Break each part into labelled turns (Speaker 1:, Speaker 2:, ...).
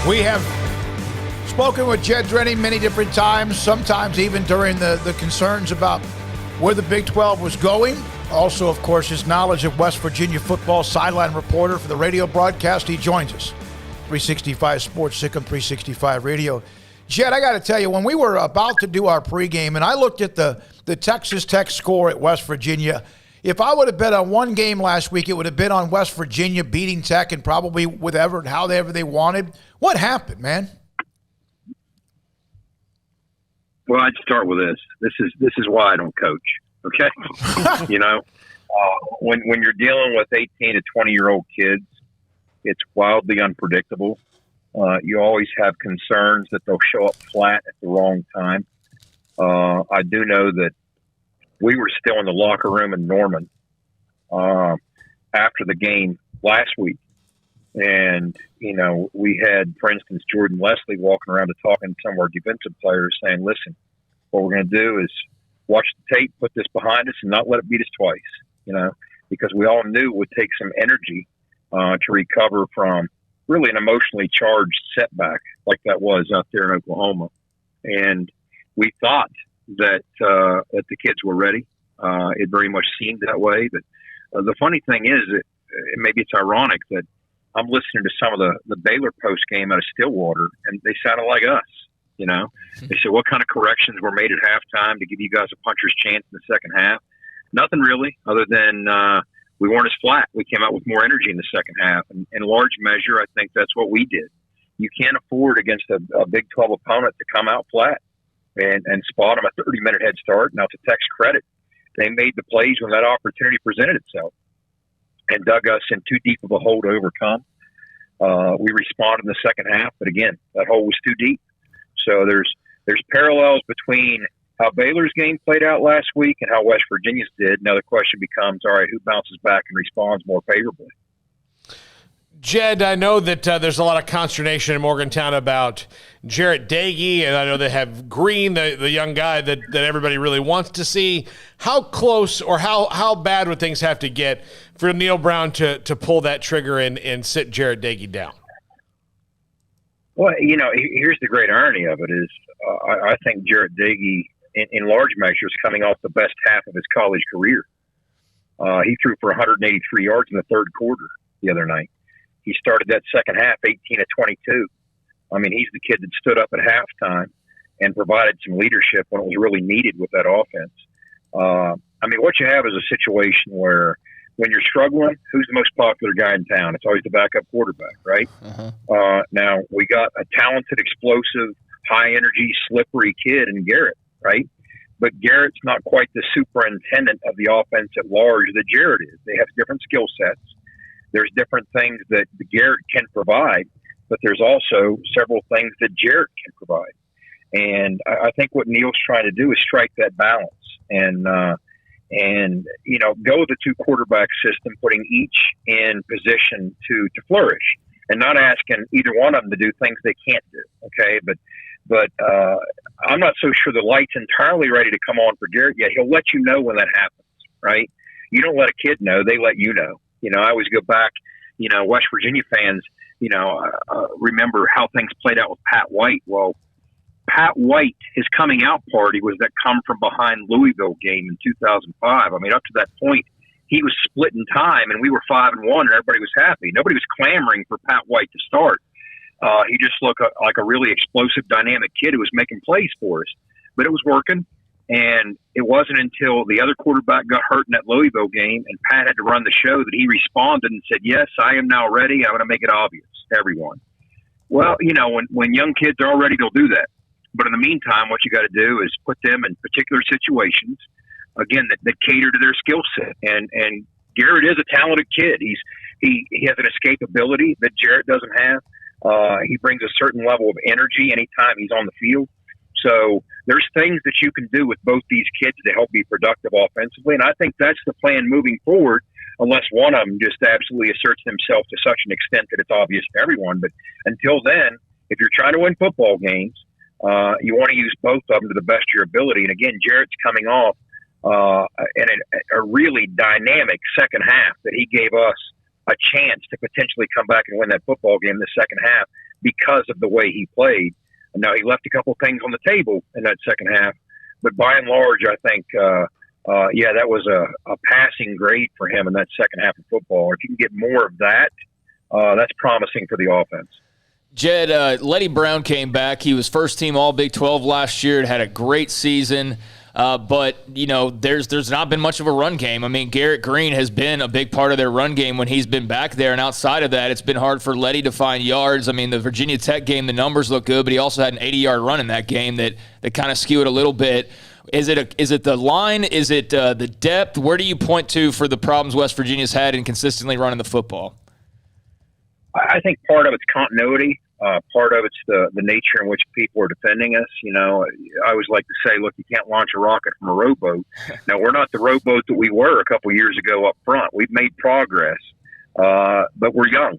Speaker 1: We have spoken with Jed Drenning many different times, sometimes even during the concerns about where the Big 12 was going. Also, of course, his knowledge of West Virginia football, sideline reporter for the radio broadcast. He joins us. 365 Sports, Sikkim 365 Radio. Jed, I got to tell you, when we were about to do our pregame, and I looked at the Texas Tech score at West Virginia, if I would have bet on one game last week, it would have been on West Virginia beating Tech and probably however they wanted. What happened, man?
Speaker 2: Well, I'd start with this. This is why I don't coach. Okay, when you're dealing with 18 to 20-year-old kids, it's wildly unpredictable. You always have concerns that they'll show up flat at the wrong time. I do know that we were still in the locker room in Norman after the game last week. And, we had, for instance, Jordan Leslie walking around and talking to some of our defensive players saying, listen, what we're going to do is watch the tape, put this behind us, and not let it beat us twice, because we all knew it would take some energy to recover from really an emotionally charged setback like that was out there in Oklahoma. And we thought that the kids were ready. It very much seemed that way. But the funny thing is that maybe it's ironic that I'm listening to some of the Baylor post game out of Stillwater, and they sounded like us. They said, what kind of corrections were made at halftime to give you guys a puncher's chance in the second half? Nothing really, other than we weren't as flat. We came out with more energy in the second half. And in large measure, I think that's what we did. You can't afford against a Big 12 opponent to come out flat and spot them a 30-minute head start. Now, to Tech's credit, they made the plays when that opportunity presented itself and dug us in too deep of a hole to overcome. We responded in the second half, but again, that hole was too deep. So there's parallels between how Baylor's game played out last week and how West Virginia's did. Now the question becomes, all right, who bounces back and responds more favorably?
Speaker 3: Jed, I know that there's a lot of consternation in Morgantown about Jarret Doege, and I know they have Greene, the young guy that everybody really wants to see. How close or how bad would things have to get for Neal Brown to pull that trigger and sit Jarret Doege down?
Speaker 2: Well, here's the great irony of it is I think Jarret Doege, in large measure, is coming off the best half of his college career. He threw for 183 yards in the third quarter the other night. He started that second half 18 to 22. I mean, he's the kid that stood up at halftime and provided some leadership when it was really needed with that offense. What you have is a situation where when you're struggling, who's the most popular guy in town? It's always the backup quarterback, right? Uh-huh. Now, we got a talented, explosive, high-energy, slippery kid in Garrett, right? But Garrett's not quite the superintendent of the offense at large that Jarret is. They have different skill sets. There's different things that Garrett can provide, but there's also several things that Jarret can provide. And I think what Neal's trying to do is strike that balance and go with the two quarterback system, putting each in position to flourish and not asking either one of them to do things they can't do. Okay. But I'm not so sure the light's entirely ready to come on for Garrett yet. He'll let you know when that happens, right? You don't let a kid know, they let you know. I always go back, West Virginia fans, remember how things played out with Pat White. Well, Pat White, his coming out party was that come from behind Louisville game in 2005. I mean, up to that point, he was splitting time and we were 5-1 and everybody was happy. Nobody was clamoring for Pat White to start. He just looked like a really explosive, dynamic kid who was making plays for us, but it was working. And it wasn't until the other quarterback got hurt in that Louisville game and Pat had to run the show that he responded and said, yes, I am now ready. I'm going to make it obvious to everyone. Well, when young kids are ready, they'll do that. But in the meantime, what you got to do is put them in particular situations, again, that cater to their skill set. And Garrett is a talented kid. He has an escapability that Jarret doesn't have. He brings a certain level of energy anytime he's on the field. So there's things that you can do with both these kids to help be productive offensively. And I think that's the plan moving forward, unless one of them just absolutely asserts themselves to such an extent that it's obvious to everyone. But until then, if you're trying to win football games, you want to use both of them to the best of your ability. And again, Jarrett's coming off in a really dynamic second half that he gave us a chance to potentially come back and win that football game in the second half because of the way he played. Now, he left a couple of things on the table in that second half, but by and large, I think, that was a passing grade for him in that second half of football. If you can get more of that, that's promising for the offense.
Speaker 4: Jed, Letty Brown came back. He was first team All Big 12 last year. It had a great season. But, there's not been much of a run game. I mean, Garrett Greene has been a big part of their run game when he's been back there. And outside of that, it's been hard for Letty to find yards. I mean, the Virginia Tech game, the numbers look good, but he also had an 80-yard run in that game that kind of skewed a little bit. Is it the line? Is it the depth? Where do you point to for the problems West Virginia's had in consistently running the football?
Speaker 2: I think part of it's continuity. Part of it's the nature in which people are defending us. I always like to say, look, you can't launch a rocket from a rowboat. Now, we're not the rowboat that we were a couple of years ago up front. We've made progress, but we're young.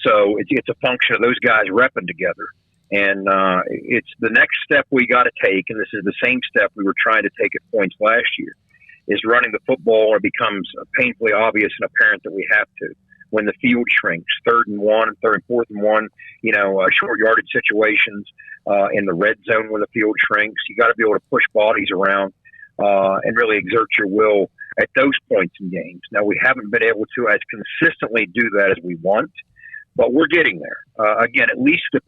Speaker 2: So it's a function of those guys repping together. And it's the next step we got to take, and this is the same step we were trying to take at points last year, is running the football. It becomes painfully obvious and apparent that we have to. When the field shrinks, 3rd and 1, 3rd and 4th and 1, short yardage situations, in the red zone when the field shrinks, you got to be able to push bodies around and really exert your will at those points in games. Now, we haven't been able to as consistently do that as we want, but we're getting there. Again, at least the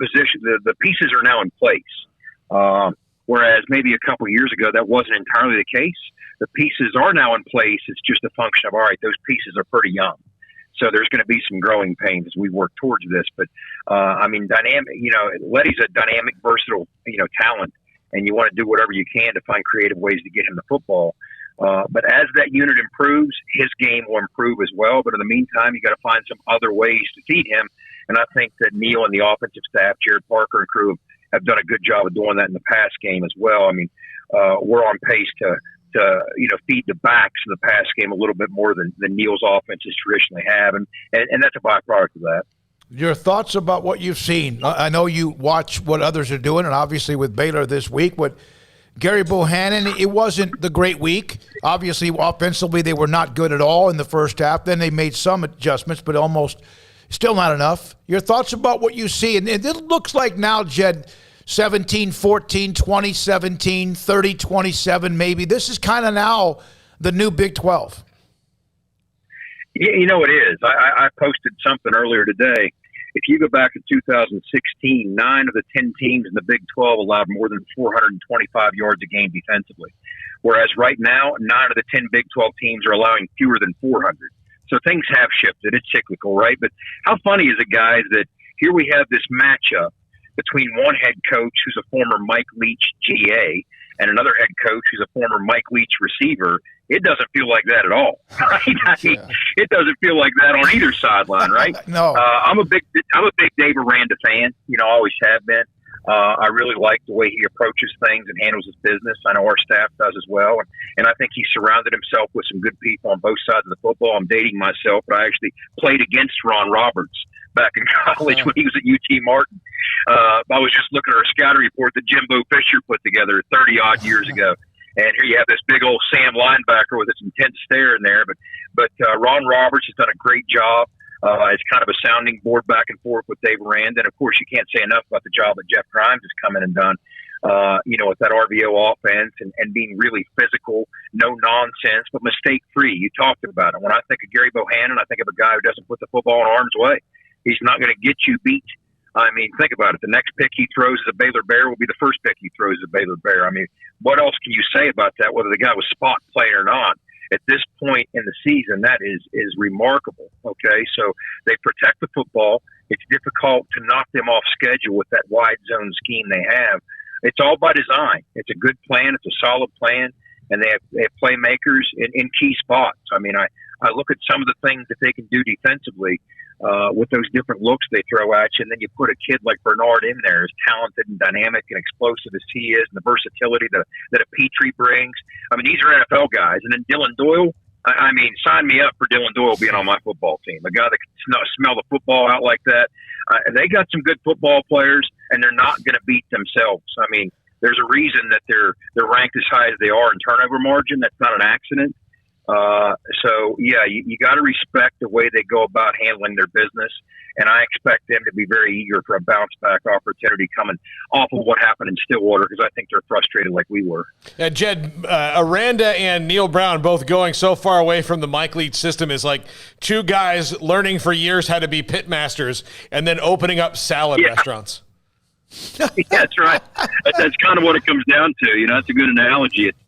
Speaker 2: pieces are now in place. Whereas maybe a couple of years ago, that wasn't entirely the case. The pieces are now in place. It's just a function of, all right, those pieces are pretty young. So there's going to be some growing pains as we work towards this. But, dynamic, Letty's a dynamic, versatile, talent, and you want to do whatever you can to find creative ways to get him the football. But as that unit improves, his game will improve as well. But in the meantime, you got to find some other ways to feed him. And I think that Neal and the offensive staff, Jarret Parker and crew, have done a good job of doing that in the pass game as well. I mean, we're on pace to feed the backs of the pass game a little bit more than Neal's offenses traditionally have. And that's a byproduct of that.
Speaker 1: Your thoughts about what you've seen? I know you watch what others are doing, and obviously with Baylor this week, but Gary Bohannon, it wasn't the great week. Obviously, offensively, they were not good at all in the first half. Then they made some adjustments, but almost still not enough. Your thoughts about what you see? And it looks like now, Jed, 17-14, 20-17, 30-27 maybe. This is kind of now the new Big 12.
Speaker 2: It is. I posted something earlier today. If you go back to 2016, 9 of the 10 teams in the Big 12 allowed more than 425 yards a game defensively. Whereas right now, 9 of the 10 Big 12 teams are allowing fewer than 400. So things have shifted. It's cyclical, right? But how funny is it, guys, that here we have this matchup between one head coach who's a former Mike Leach GA and another head coach who's a former Mike Leach receiver. It doesn't feel like that at all, right? I mean, it doesn't feel like that on either sideline, right?
Speaker 1: No.
Speaker 2: I'm a big Dave Aranda fan. Always have been. I really like the way he approaches things and handles his business. I know our staff does as well. And I think he surrounded himself with some good people on both sides of the football. I'm dating myself, but I actually played against Ron Roberts back in college when he was at UT Martin. I was just looking at a scouting report that Jimbo Fisher put together 30-odd years ago. And here you have this big old Sam linebacker with this intense stare in there. But Ron Roberts has done a great job. It's kind of a sounding board back and forth with Dave Aranda. And, of course, you can't say enough about the job that Jeff Grimes has come in and done, with that RVO offense and being really physical, no nonsense, but mistake-free. You talked about it. When I think of Gary Bohannon, I think of a guy who doesn't put the football in harm's way. He's not going to get you beat. I mean, think about it. The next pick he throws as a Baylor Bear will be the first pick he throws as a Baylor Bear. I mean, what else can you say about that, whether the guy was spot playing or not? At this point in the season, that is remarkable, okay? So they protect the football. It's difficult to knock them off schedule with that wide zone scheme they have. It's all by design. It's a good plan. It's a solid plan, and they have playmakers in key spots. I mean, I look at some of the things that they can do defensively with those different looks they throw at you, and then you put a kid like Bernard in there, as talented and dynamic and explosive as he is, and the versatility that a Petrie brings. I mean, these are NFL guys. And then Dylan Doyle, I mean, sign me up for Dylan Doyle being on my football team. A guy that can smell the football out like that. They got some good football players, and they're not going to beat themselves. I mean, there's a reason that they're ranked as high as they are in turnover margin. That's not an accident. So yeah, you got to respect the way they go about handling their business, and I expect them to be very eager for a bounce back opportunity coming off of what happened in Stillwater, because I think they're frustrated like we were.
Speaker 3: Jed, Aranda and Neal Brown both going so far away from the Mike Leach system is like two guys learning for years how to be pit masters and then opening up salad restaurants.
Speaker 2: Yeah, that's right. That's kind of what it comes down to. That's a good analogy. It's,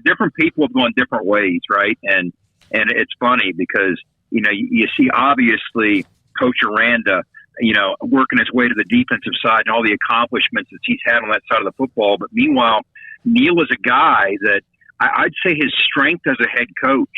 Speaker 2: different people have gone different ways, right? And it's funny because, you see obviously Coach Aranda, working his way to the defensive side and all the accomplishments that he's had on that side of the football. But meanwhile, Neal is a guy that I'd say his strength as a head coach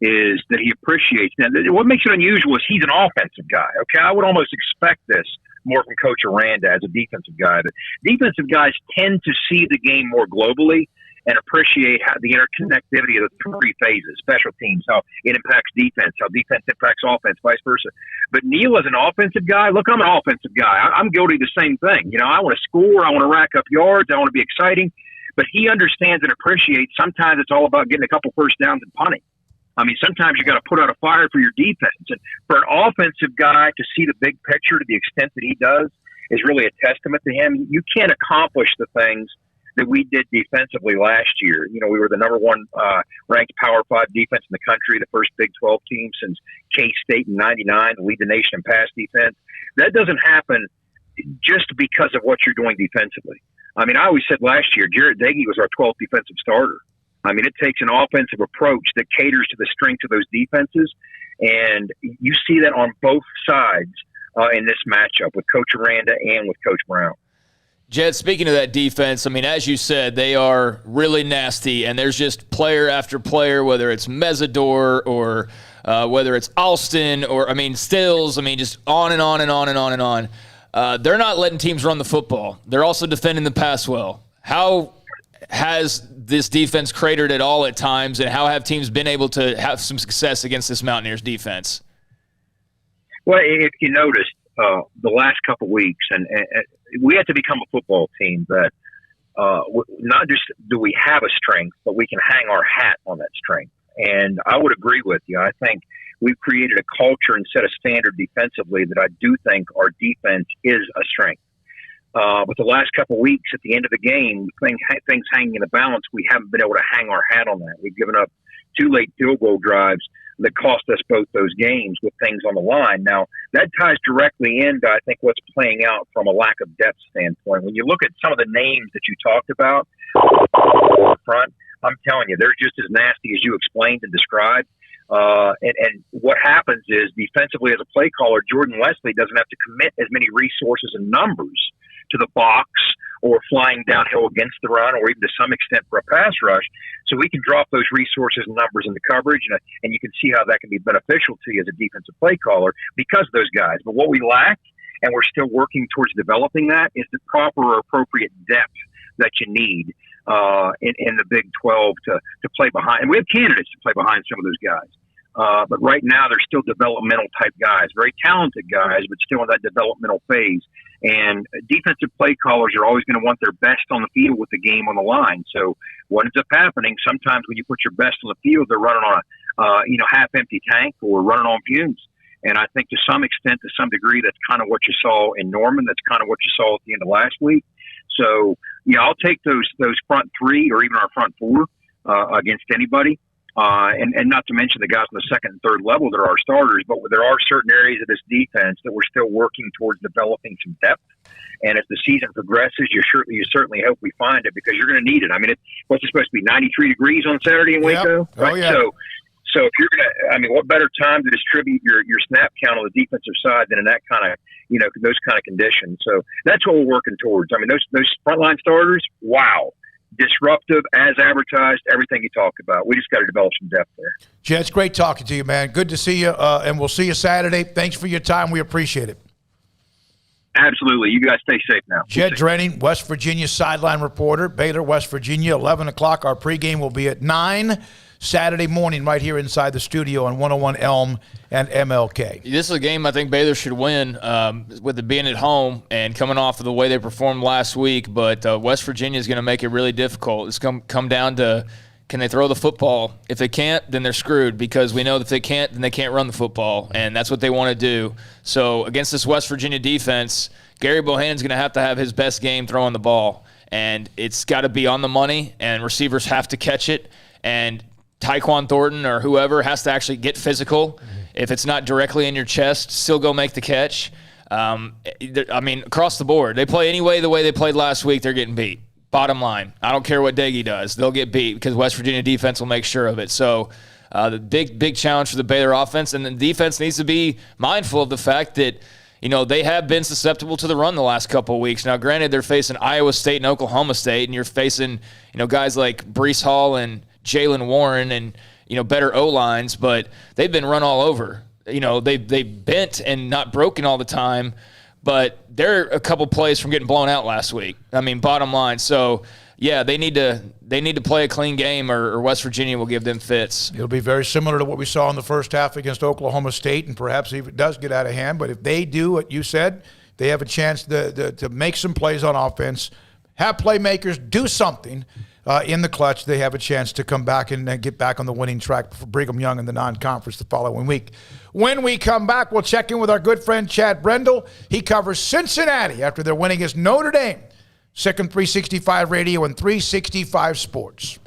Speaker 2: is that he appreciates. Now, what makes it unusual is he's an offensive guy. Okay, I would almost expect this more from Coach Aranda as a defensive guy. But defensive guys tend to see the game more globally and appreciate how the interconnectivity of the three phases, special teams, how it impacts defense, how defense impacts offense, vice versa. But Neal as an offensive guy, look, I'm an offensive guy. I'm guilty of the same thing. I want to score. I want to rack up yards. I want to be exciting. But he understands and appreciates sometimes it's all about getting a couple first downs and punting. I mean, sometimes you got to put out a fire for your defense. And for an offensive guy to see the big picture to the extent that he does is really a testament to him. You can't accomplish the things that we did defensively last year. We were the number one ranked Power 5 defense in the country, the first Big 12 team since K-State in '99 to lead the nation in pass defense. That doesn't happen just because of what you're doing defensively. I mean, I always said last year, Jarret Doege was our 12th defensive starter. I mean, it takes an offensive approach that caters to the strengths of those defenses, and you see that on both sides in this matchup with Coach Aranda and with Coach Brown.
Speaker 4: Jed, speaking of that defense, I mean, as you said, they are really nasty, and there's just player after player, whether it's Mesidor or whether it's Alston or, Stills, just on and on and on and on and on. They're not letting teams run the football. They're also defending the pass well. How has this defense cratered at all at times, and how have teams been able to have some success against this Mountaineers defense?
Speaker 2: Well, if you noticed, the last couple of weeks, and we have to become a football team that not just do we have a strength, but we can hang our hat on that strength. And I would agree with you. I think we've created a culture and set a standard defensively that I do think our defense is a strength. But the last couple of weeks at the end of the game, things hanging in the balance, we haven't been able to hang our hat on that. We've given up 2 late field goal drives that cost us both those games with things on the line. Now, that ties directly into, I think, what's playing out from a lack of depth standpoint. When you look at some of the names that you talked about front, I'm telling you, they're just as nasty as you explained and described. And what happens is, defensively as a play caller, Jordan Leslie doesn't have to commit as many resources and numbers to the box or flying downhill against the run, or even to some extent for a pass rush. So we can drop those resources and numbers into coverage, and you can see how that can be beneficial to you as a defensive play caller because of those guys. But what we lack, and we're still working towards developing that, is the proper or appropriate depth that you need in the Big 12 to play behind. And we have candidates to play behind some of those guys. But right now, they're still developmental type guys, very talented guys, but still in that developmental phase. And defensive play callers are always going to want their best on the field with the game on the line. So what ends up happening, sometimes when you put your best on the field, they're running on a half-empty tank or running on fumes. And I think to some extent, to some degree, that's kind of what you saw in Norman. That's kind of what you saw at the end of last week. So, yeah, I'll take those front three or even our front four against anybody. And not to mention the guys on the second and third level that are our starters, but there are certain areas of this defense that we're still working towards developing some depth. And as the season progresses, you certainly hope we find it, because you're going to need it. I mean, what's it supposed to be, 93 degrees on Saturday in Waco?
Speaker 1: Yep. Oh, yeah.
Speaker 2: So if you're going to, what better time to distribute your snap count on the defensive side than in that kind of, those kind of conditions. So that's what we're working towards. I mean, those frontline starters, wow. Disruptive, as advertised, everything you talked about. We just got to develop some depth there.
Speaker 1: Jed, it's great talking to you, man. Good to see you, and we'll see you Saturday. Thanks for your time. We appreciate it.
Speaker 2: Absolutely. You guys stay safe now.
Speaker 1: Jed Drenning, West Virginia sideline reporter, Baylor, West Virginia, 11 o'clock. Our pregame will be at 9 Saturday morning right here inside the studio on 101 Elm and MLK.
Speaker 4: This is a game I think Baylor should win with it being at home and coming off of the way they performed last week. But West Virginia is going to make it really difficult. It's come down to Can they throw the football? If they can't, then they're screwed, because we know that if they can't, then they can't run the football, and that's what they want to do. So against this West Virginia defense, Gary Bohannon's going to have his best game throwing the ball, and it's got to be on the money, and receivers have to catch it, and Tyquan Thornton or whoever has to actually get physical. If it's not directly in your chest, still go make the catch. I mean, across the board, they play anyway the way they played last week, they're getting beat. Bottom line, I don't care what Doege does. They'll get beat because West Virginia defense will make sure of it. So the big challenge for the Baylor offense, and the defense needs to be mindful of the fact that, they have been susceptible to the run the last couple of weeks. Now, granted, they're facing Iowa State and Oklahoma State, and you're facing, guys like Breece Hall and Jalen Warren and, better O-lines, but they've been run all over. They bent and not broken all the time, but they're a couple plays from getting blown out last week. I mean, bottom line. So, yeah, they need to play a clean game, or West Virginia will give them fits.
Speaker 1: It'll be very similar to what we saw in the first half against Oklahoma State, and perhaps if it does get out of hand. But if they do what you said, they have a chance to make some plays on offense, have playmakers do something in the clutch. They have a chance to come back and get back on the winning track for Brigham Young in the non-conference the following week. When we come back, we'll check in with our good friend Chad Brendel. He covers Cincinnati after their win against Notre Dame. Second 365 Radio and 365 Sports.